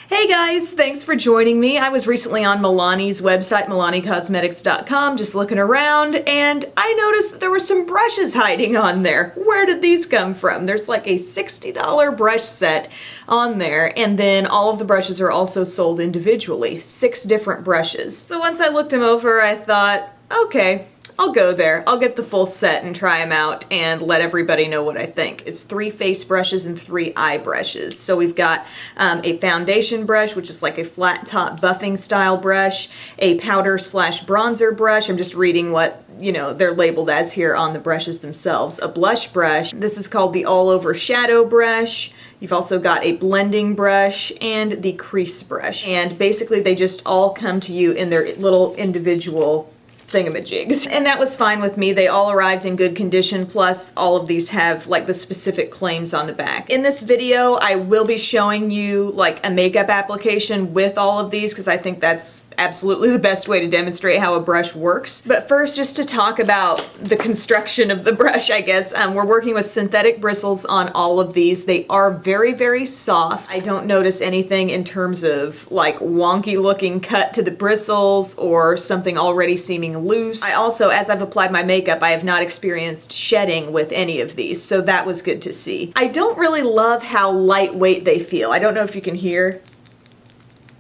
Hey guys, thanks for joining me. I was recently on Milani's website, milanicosmetics.com, just looking around, and I noticed that there were some brushes hiding on there. Where did these come from? There's like a $60 brush set on there, and then all of the brushes are also sold individually. 6 different brushes. So once I looked them over, I thought, okay, I'll go there. I'll get the full set and try them out and let everybody know what I think. It's 3 face brushes and 3 eye brushes. So we've got a foundation brush, which is like a flat top buffing style brush, a powder slash bronzer brush. I'm just reading what, they're labeled as here on the brushes themselves. A blush brush. This is called the all over shadow brush. You've also got a blending brush and the crease brush. And basically they just all come to you in their little individual thingamajigs. And that was fine with me. They all arrived in good condition, plus all of these have like the specific claims on the back. In this video, I will be showing you like a makeup application with all of these because I think that's absolutely the best way to demonstrate how a brush works. But first, just to talk about the construction of the brush, I guess. We're working with synthetic bristles on all of these. They are very, very soft. I don't notice anything in terms of like wonky looking cut to the bristles or something already seeming loose. I also, as I've applied my makeup, I have not experienced shedding with any of these, so that was good to see. I don't really love how lightweight they feel. I don't know if you can hear.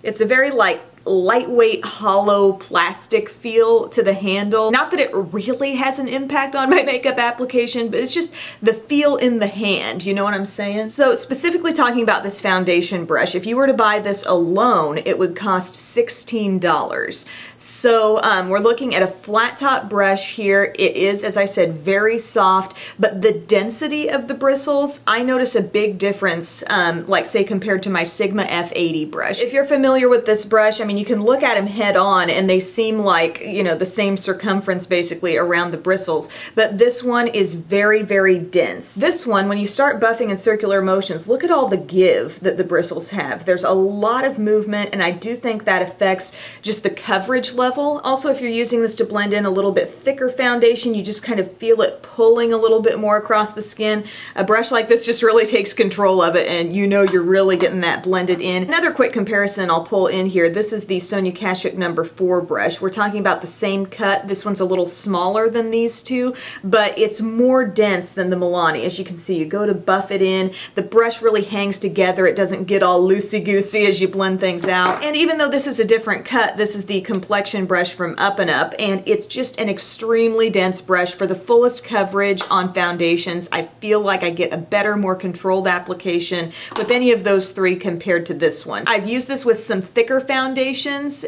It's a very lightweight, hollow plastic feel to the handle. Not that it really has an impact on my makeup application, but it's just the feel in the hand, you know what I'm saying? So specifically talking about this foundation brush, if you were to buy this alone, it would cost $16. So we're looking at a flat top brush here. It is, as I said, very soft, but the density of the bristles, I notice a big difference, like say compared to my Sigma F80 brush. If you're familiar with this brush, I mean, you can look at them head on and they seem like, the same circumference basically around the bristles, but this one is very, very dense. This one, when you start buffing in circular motions, look at all the give that the bristles have. There's a lot of movement, and I do think that affects just the coverage level. Also, if you're using this to blend in a little bit thicker foundation, you just kind of feel it pulling a little bit more across the skin. A brush like this just really takes control of it, and you're really getting that blended in. Another quick comparison I'll pull in here. This is the Sonia Kashuk number 4 brush. We're talking about the same cut. This one's a little smaller than these two, but it's more dense than the Milani. As you can see, you go to buff it in, the brush really hangs together. It doesn't get all loosey-goosey as you blend things out. And even though this is a different cut, this is the complexion brush from Up and Up, and it's just an extremely dense brush for the fullest coverage on foundations. I feel like I get a better, more controlled application with any of those 3 compared to this one. I've used this with some thicker foundations,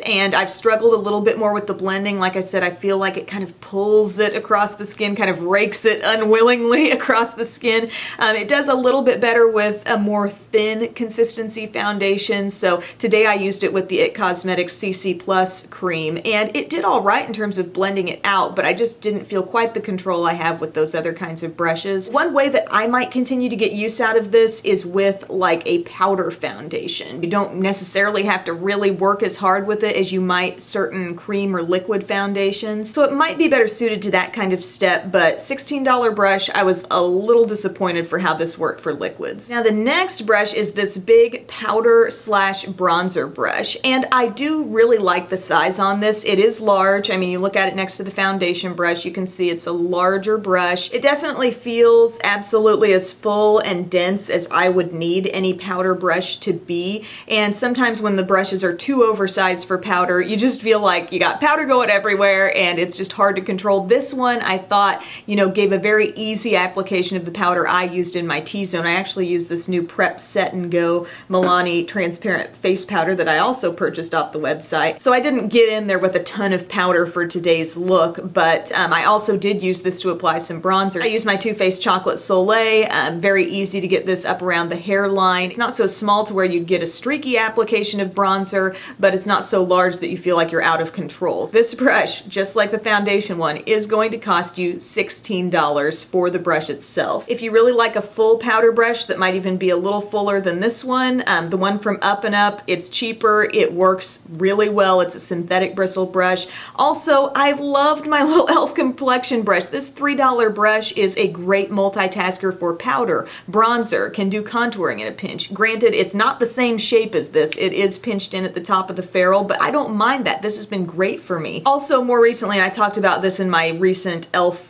and I've struggled a little bit more with the blending. Like I said, I feel like it kind of pulls it across the skin, kind of rakes it unwillingly across the skin. It does a little bit better with a more thin consistency foundation, so today I used it with the IT Cosmetics CC Plus cream, and it did all right in terms of blending it out, but I just didn't feel quite the control I have with those other kinds of brushes. One way that I might continue to get use out of this is with like a powder foundation. You don't necessarily have to really work as hard with it as you might certain cream or liquid foundations, so it might be better suited to that kind of step, but $16 brush, I was a little disappointed for how this worked for liquids. Now the next brush is this big powder slash bronzer brush, and I do really like the size on this. It is large. I mean, you look at it next to the foundation brush, you can see it's a larger brush. It definitely feels absolutely as full and dense as I would need any powder brush to be, and sometimes when the brushes are too oversized for powder, you just feel like you got powder going everywhere and it's just hard to control. This one I thought, gave a very easy application of the powder I used in my T-zone. I actually used this new Prep Set and Go Milani transparent face powder that I also purchased off the website. So I didn't get in there with a ton of powder for today's look, but I also did use this to apply some bronzer. I used my Too Faced Chocolate Soleil. Very easy to get this up around the hairline. It's not so small to where you'd get a streaky application of bronzer, but but it's not so large that you feel like you're out of control. This brush, just like the foundation one, is going to cost you $16 for the brush itself. If you really like a full powder brush that might even be a little fuller than this one, the one from Up and Up, it's cheaper, it works really well, it's a synthetic bristle brush. Also, I've loved my little e.l.f. complexion brush. This $3 brush is a great multitasker for powder, bronzer, can do contouring in a pinch. Granted, it's not the same shape as this, it is pinched in at the top of the ferrule, but I don't mind that. This has been great for me. Also, more recently, and I talked about this in my recent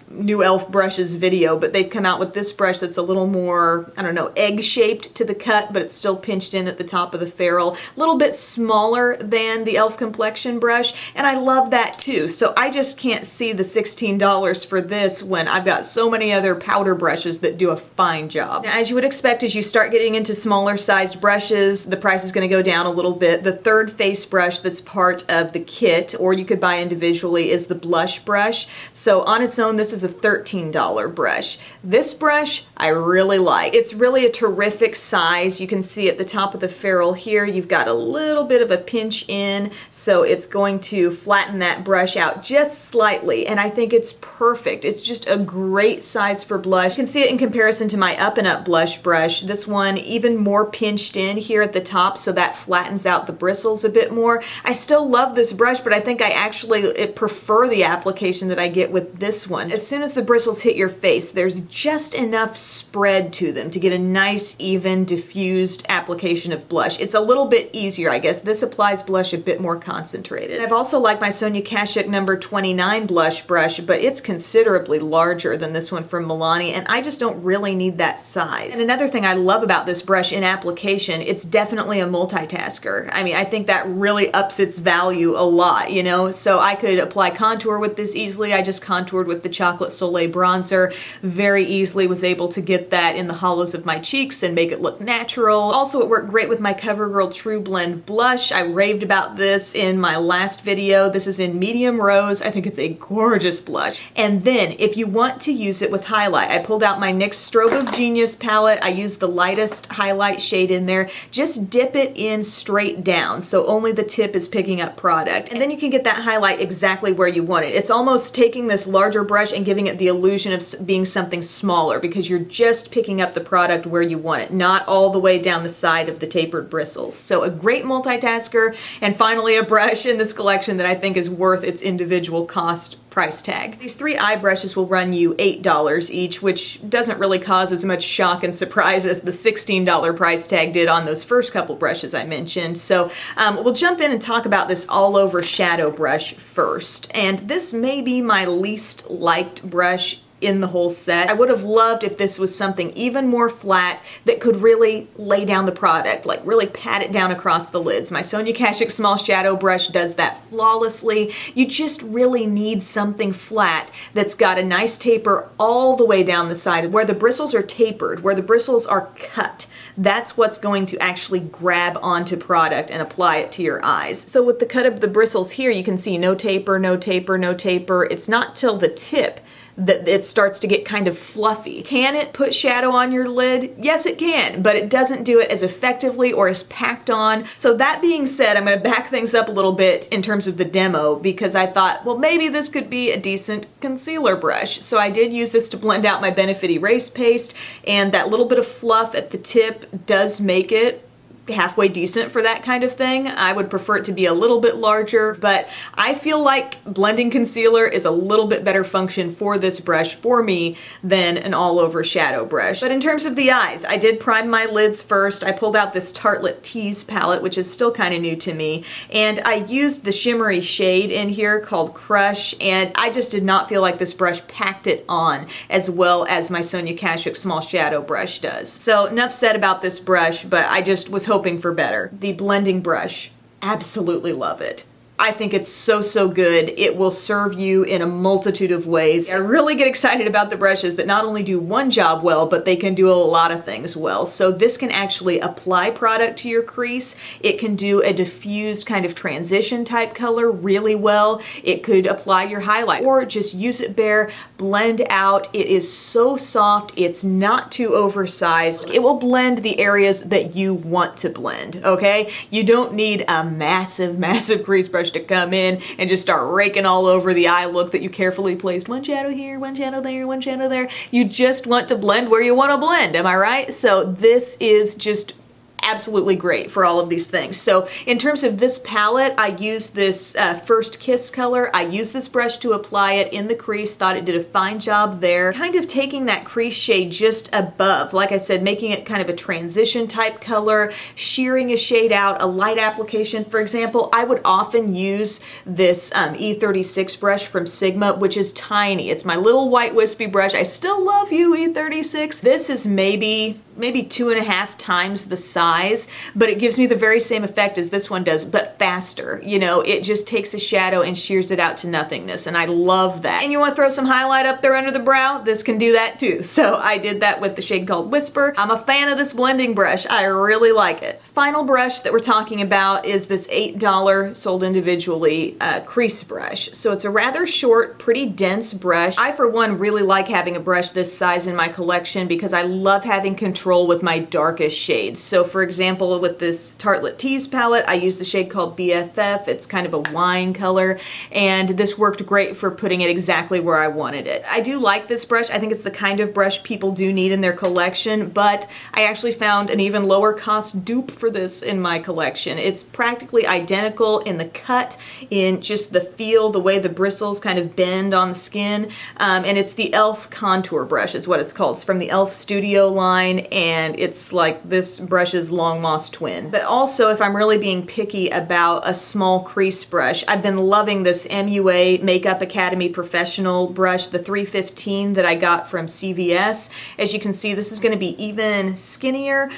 new e.l.f. brushes video, but they've come out with this brush that's a little more, I don't know, egg-shaped to the cut, but it's still pinched in at the top of the ferrule. A little bit smaller than the e.l.f. complexion brush, and I love that too. So I just can't see the $16 for this when I've got so many other powder brushes that do a fine job. Now, as you would expect, as you start getting into smaller sized brushes, the price is going to go down a little bit. The third face brush that's part of the kit, or you could buy individually, is the blush brush. So on its own, this is a $13 brush. This brush I really like. It's really a terrific size. You can see at the top of the ferrule here, you've got a little bit of a pinch in, so it's going to flatten that brush out just slightly, and I think it's perfect. It's just a great size for blush. You can see it in comparison to my Up and Up blush brush. This one even more pinched in here at the top, so that flattens out the bristles a bit more. I still love this brush, but I think I actually prefer the application that I get with this one. As soon as the bristles hit your face, there's just enough spread to them to get a nice, even, diffused application of blush. It's a little bit easier, I guess. This applies blush a bit more concentrated. And I've also liked my Sonia Kashuk number 29 blush brush, but it's considerably larger than this one from Milani, and I just don't really need that size. And another thing I love about this brush in application, it's definitely a multitasker. I mean, I think that really ups its value a lot, you know? So I could apply contour with this easily. I just contoured with the Chocolate Soleil bronzer. Very easily was able to get that in the hollows of my cheeks and make it look natural. Also, it worked great with my CoverGirl True Blend blush. I raved about this in my last video. This is in medium rose. I think it's a gorgeous blush. And then, if you want to use it with highlight, I pulled out my NYX Strobe of Genius palette. I used the lightest highlight shade in there. Just dip it in straight down, so only the tip is picking up product. And then you can get that highlight exactly where you want it. It's almost taking this larger brush and giving it the illusion of being something smaller, because you're just picking up the product where you want it, not all the way down the side of the tapered bristles. So a great multitasker, and finally a brush in this collection that I think is worth its individual cost price tag. These three eye brushes will run you $8 each, which doesn't really cause as much shock and surprise as the $16 price tag did on those first couple brushes I mentioned. So we'll jump in and talk about this all over shadow brush first. And this may be my least liked brush in the whole set. I would have loved if this was something even more flat that could really lay down the product, like really pat it down across the lids. My Sonia Kashuk Small Shadow Brush does that flawlessly. You just really need something flat that's got a nice taper all the way down the side, where the bristles are tapered, where the bristles are cut. That's what's going to actually grab onto product and apply it to your eyes. So with the cut of the bristles here, you can see no taper, no taper, no taper. It's not till the tip that it starts to get kind of fluffy. Can it put shadow on your lid? Yes, it can, but it doesn't do it as effectively or as packed on. So that being said, I'm gonna back things up a little bit in terms of the demo, because I thought, well, maybe this could be a decent concealer brush. So I did use this to blend out my Benefit Erase Paste, and that little bit of fluff at the tip does make it halfway decent for that kind of thing. I would prefer it to be a little bit larger, but I feel like blending concealer is a little bit better function for this brush for me than an all-over shadow brush. But in terms of the eyes, I did prime my lids first. I pulled out this Tartelette Tease palette, which is still kind of new to me, and I used the shimmery shade in here called Crush, and I just did not feel like this brush packed it on as well as my Sonia Kashuk Small Shadow Brush does. So enough said about this brush, but I just was hoping for better. The blending brush, absolutely love it. I think it's so good. It will serve you in a multitude of ways. I really get excited about the brushes that not only do one job well, but they can do a lot of things well. So this can actually apply product to your crease. It can do a diffused kind of transition type color really well. It could apply your highlight or just use it bare, blend out. It is so soft. It's not too oversized. It will blend the areas that you want to blend, okay? You don't need a massive crease brush to come in and just start raking all over the eye look that you carefully placed one shadow here, one shadow there, one shadow there. You just want to blend where you want to blend, am I right? So this is just absolutely great for all of these things. So in terms of this palette, I used this First Kiss color. I used this brush to apply it in the crease, thought it did a fine job there. Kind of taking that crease shade just above, like I said, making it kind of a transition type color, shearing a shade out, a light application. For example, I would often use this E36 brush from Sigma, which is tiny. It's my little white wispy brush. I still love you, E36. This is maybe 2.5 times the size, but it gives me the very same effect as this one does, but faster. You know, it just takes a shadow and shears it out to nothingness, and I love that. And you want to throw some highlight up there under the brow? This can do that too. So I did that with the shade called Whisper. I'm a fan of this blending brush. I really like it. Final brush that we're talking about is this $8 sold individually crease brush. So it's a rather short, pretty dense brush. I, for one, really like having a brush this size in my collection because I love having control with my darkest shades. So for example, with this Tartelette Tease palette, I use the shade called BFF. It's kind of a wine color, and this worked great for putting it exactly where I wanted it. I do like this brush. I think it's the kind of brush people do need in their collection, but I actually found an even lower cost dupe for this in my collection. It's practically identical in the cut, in just the feel, the way the bristles kind of bend on the skin, and it's the e.l.f. contour brush is what it's called. It's from the e.l.f. Studio line, and it's like this brush's long lost twin. But also, if I'm really being picky about a small crease brush, I've been loving this MUA Makeup Academy Professional brush, the 315 that I got from CVS. As you can see, this is going to be even skinnier,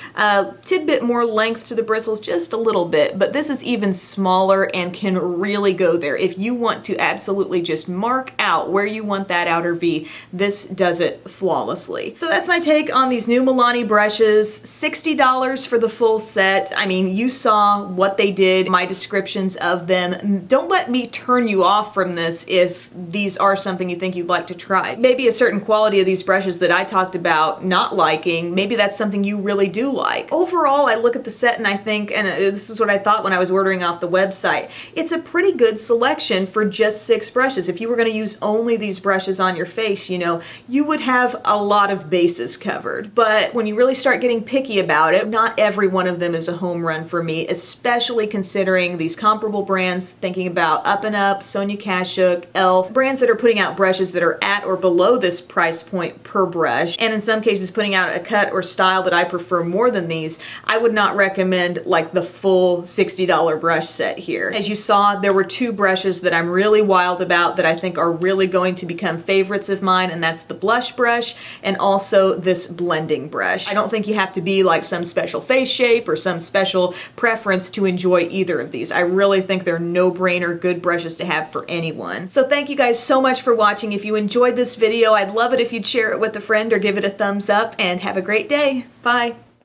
tidbit more length to the bristles, just a little bit, but this is even smaller and can really go there. If you want to absolutely just mark out where you want that outer V, this does it flawlessly. So that's my take on these new Milani brushes. $60 for the full set. I mean, you saw what they did, my descriptions of them. Don't let me turn you off from this if these are something you think you'd like to try. Maybe a certain quality of these brushes that I talked about not liking, maybe that's something you really do like. Overall, I look at the set and I think, and this is what I thought when I was ordering off the website, it's a pretty good selection for just 6 brushes. If you were going to use only these brushes on your face, you know, you would have a lot of bases covered. But when you really start getting picky about it, not every one of them is a home run for me, especially considering these comparable brands, thinking about Up and Up, Sonia Kashuk, e.l.f., brands that are putting out brushes that are at or below this price point per brush, and in some cases putting out a cut or style that I prefer more than these. I would not recommend like the full $60 brush set here. As you saw, there were 2 brushes that I'm really wild about that I think are really going to become favorites of mine, and that's the blush brush and also this blending brush. I don't think you have to be like some special face shape or some special preference to enjoy either of these. I really think they're no-brainer good brushes to have for anyone. So thank you guys so much for watching. If you enjoyed this video, I'd love it if you'd share it with a friend or give it a thumbs up, and have a great day. Bye.